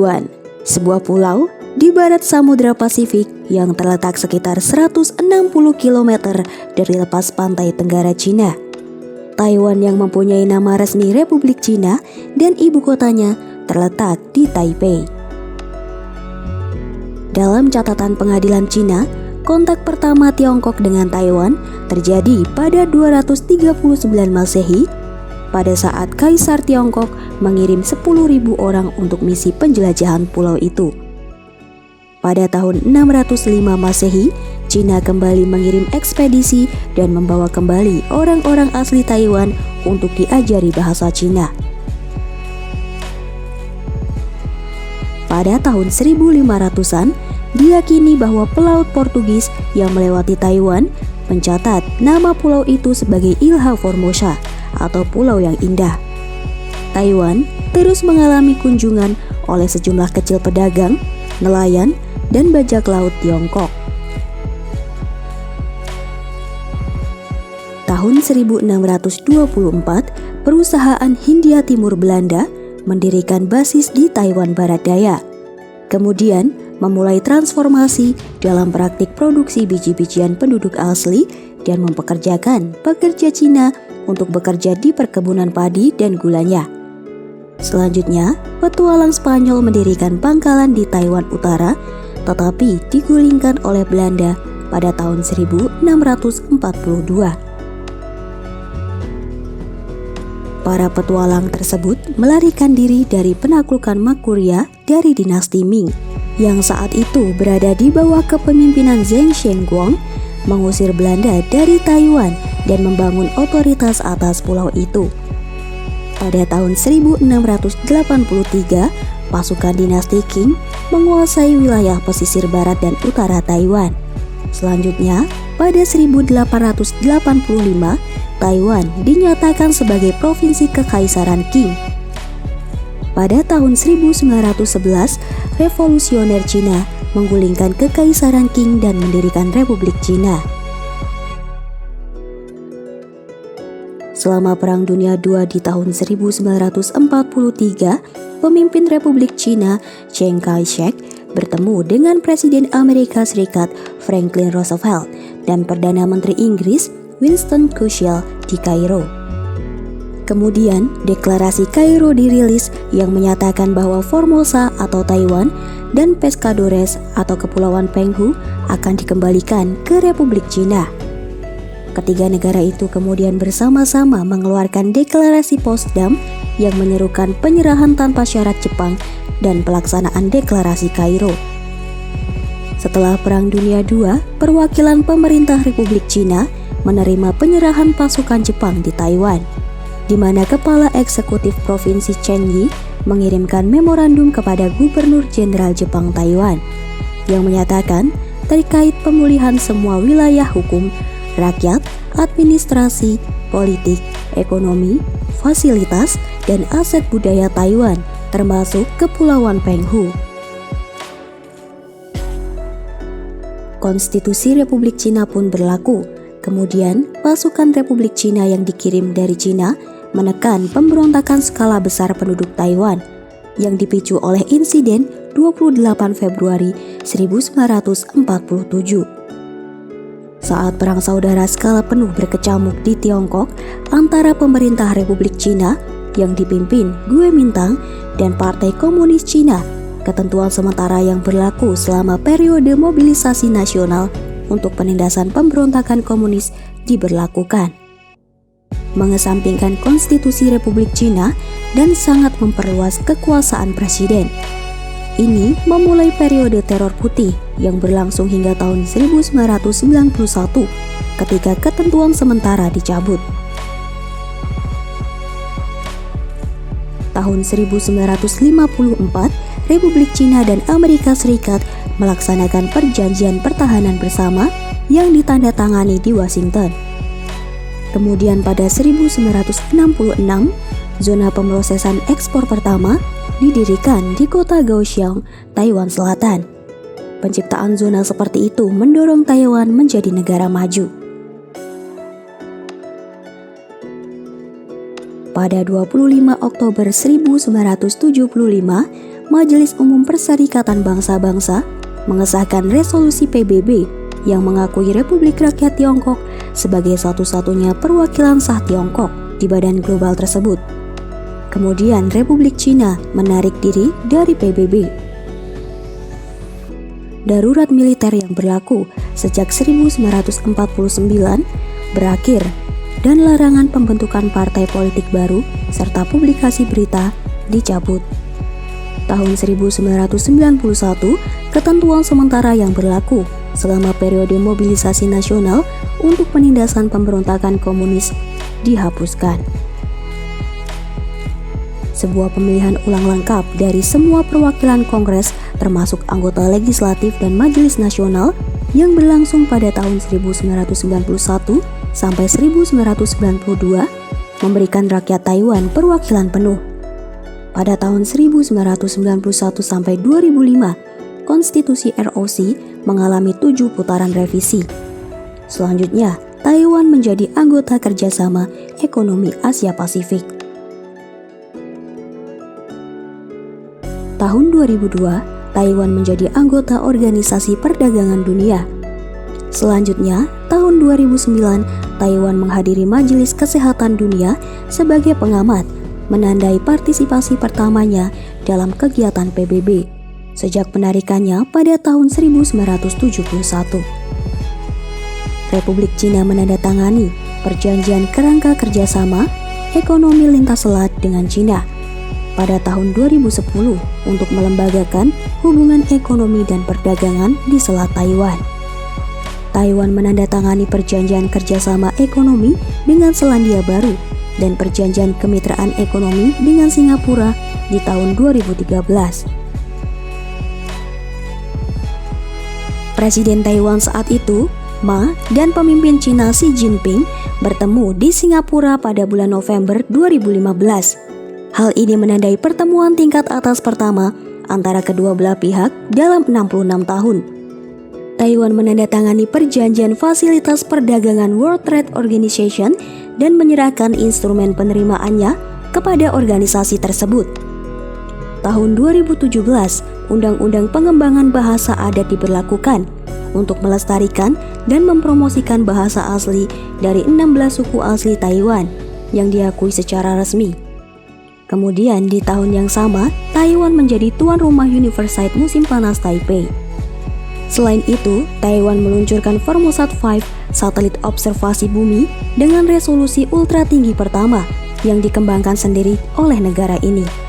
Taiwan, sebuah pulau di barat Samudra Pasifik yang terletak sekitar 160 km dari lepas pantai tenggara Cina. Taiwan yang mempunyai nama resmi Republik Cina dan ibu kotanya terletak di Taipei. Dalam catatan pengadilan Cina, kontak pertama Tiongkok dengan Taiwan terjadi pada 239 Masehi pada saat Kaisar Tiongkok mengirim 10.000 orang untuk misi penjelajahan pulau itu. Pada tahun 605 Masehi, Cina kembali mengirim ekspedisi dan membawa kembali orang-orang asli Taiwan untuk diajari bahasa Cina. Pada tahun 1500-an, diyakini bahwa pelaut Portugis yang melewati Taiwan mencatat nama pulau itu sebagai Ilha Formosa atau pulau yang indah. Taiwan terus mengalami kunjungan oleh sejumlah kecil pedagang, nelayan, dan bajak laut Tiongkok. Tahun 1624, perusahaan Hindia Timur Belanda mendirikan basis di Taiwan Barat Daya. Kemudian memulai transformasi dalam praktik produksi biji-bijian penduduk asli dan mempekerjakan pekerja Cina untuk bekerja di perkebunan padi dan gulanya. Selanjutnya, petualang Spanyol mendirikan pangkalan di Taiwan Utara, tetapi digulingkan oleh Belanda pada tahun 1642. Para petualang tersebut melarikan diri dari penaklukan Makuria dari dinasti Ming, yang saat itu berada di bawah kepemimpinan Zheng Shengguang, mengusir Belanda dari Taiwan dan membangun otoritas atas pulau itu. Pada tahun 1683, pasukan dinasti Qing menguasai wilayah pesisir barat dan utara Taiwan. Selanjutnya, pada 1885, Taiwan dinyatakan sebagai provinsi Kekaisaran Qing. Pada tahun 1911, revolusioner Cina menggulingkan Kekaisaran Qing dan mendirikan Republik Cina. Selama Perang Dunia II di tahun 1943, pemimpin Republik Cina Chiang Kai-shek bertemu dengan Presiden Amerika Serikat Franklin Roosevelt dan Perdana Menteri Inggris Winston Churchill di Kairo. Kemudian, deklarasi Kairo dirilis yang menyatakan bahwa Formosa atau Taiwan dan Pescadores atau Kepulauan Penghu akan dikembalikan ke Republik Cina. Ketiga negara itu kemudian bersama-sama mengeluarkan deklarasi Potsdam yang menyerukan penyerahan tanpa syarat Jepang dan pelaksanaan deklarasi Kairo. Setelah Perang Dunia II, perwakilan pemerintah Republik Cina menerima penyerahan pasukan Jepang di Taiwan, di mana Kepala Eksekutif Provinsi Chen Yi mengirimkan memorandum kepada Gubernur Jenderal Jepang Taiwan yang menyatakan terkait pemulihan semua wilayah hukum, rakyat, administrasi, politik, ekonomi, fasilitas, dan aset budaya Taiwan, termasuk Kepulauan Penghu. Konstitusi Republik Cina pun berlaku. Kemudian, pasukan Republik Cina yang dikirim dari Cina menekan pemberontakan skala besar penduduk Taiwan yang dipicu oleh insiden 28 Februari 1947. Saat perang saudara skala penuh berkecamuk di Tiongkok antara pemerintah Republik Cina yang dipimpin Kuomintang dan Partai Komunis Cina, ketentuan sementara yang berlaku selama periode mobilisasi nasional untuk penindasan pemberontakan komunis diberlakukan, mengesampingkan konstitusi Republik Cina dan sangat memperluas kekuasaan presiden. Ini memulai periode teror putih yang berlangsung hingga tahun 1991 ketika ketentuan sementara dicabut. Tahun 1954, Republik Cina dan Amerika Serikat melaksanakan perjanjian pertahanan bersama yang ditandatangani di Washington. Kemudian pada 1966, zona pemrosesan ekspor pertama didirikan di kota Kaohsiung, Taiwan Selatan. Penciptaan zona seperti itu mendorong Taiwan menjadi negara maju. Pada 25 Oktober 1975, Majelis Umum Perserikatan Bangsa-Bangsa mengesahkan resolusi PBB yang mengakui Republik Rakyat Tiongkok sebagai satu-satunya perwakilan sah Tiongkok di badan global tersebut. Kemudian Republik Cina menarik diri dari PBB. Darurat militer yang berlaku sejak 1949 berakhir dan larangan pembentukan partai politik baru serta publikasi berita dicabut. Tahun 1991, ketentuan sementara yang berlaku selama periode mobilisasi nasional untuk penindasan pemberontakan komunis dihapuskan. Sebuah pemilihan ulang lengkap dari semua perwakilan Kongres termasuk anggota legislatif dan Majelis Nasional yang berlangsung pada tahun 1991 sampai 1992 memberikan rakyat Taiwan perwakilan penuh. Pada tahun 1991 sampai 2005, konstitusi ROC mengalami 7 putaran revisi. Selanjutnya, Taiwan menjadi anggota kerjasama ekonomi Asia Pasifik. Tahun 2002, Taiwan menjadi anggota Organisasi Perdagangan Dunia. Selanjutnya, tahun 2009, Taiwan menghadiri Majelis Kesehatan Dunia sebagai pengamat, menandai partisipasi pertamanya dalam kegiatan PBB sejak penarikannya pada tahun 1971. Republik Cina menandatangani Perjanjian Kerangka Kerjasama Ekonomi Lintas Selat dengan Cina pada tahun 2010 untuk melembagakan hubungan ekonomi dan perdagangan di Selat Taiwan. Taiwan menandatangani Perjanjian Kerjasama Ekonomi dengan Selandia Baru dan Perjanjian Kemitraan Ekonomi dengan Singapura di tahun 2013. Presiden Taiwan saat itu, Ma, dan pemimpin Cina Xi Jinping bertemu di Singapura pada bulan November 2015. Hal ini menandai pertemuan tingkat atas pertama antara kedua belah pihak dalam 66 tahun. Taiwan menandatangani Perjanjian Fasilitas Perdagangan World Trade Organization dan menyerahkan instrumen penerimaannya kepada organisasi tersebut. Tahun 2017, Undang-Undang Pengembangan Bahasa Adat diberlakukan untuk melestarikan dan mempromosikan bahasa asli dari 16 suku asli Taiwan yang diakui secara resmi. Kemudian di tahun yang sama, Taiwan menjadi tuan rumah Universiade Musim Panas Taipei. Selain itu, Taiwan meluncurkan Formosat 5, satelit observasi bumi dengan resolusi ultra tinggi pertama yang dikembangkan sendiri oleh negara ini.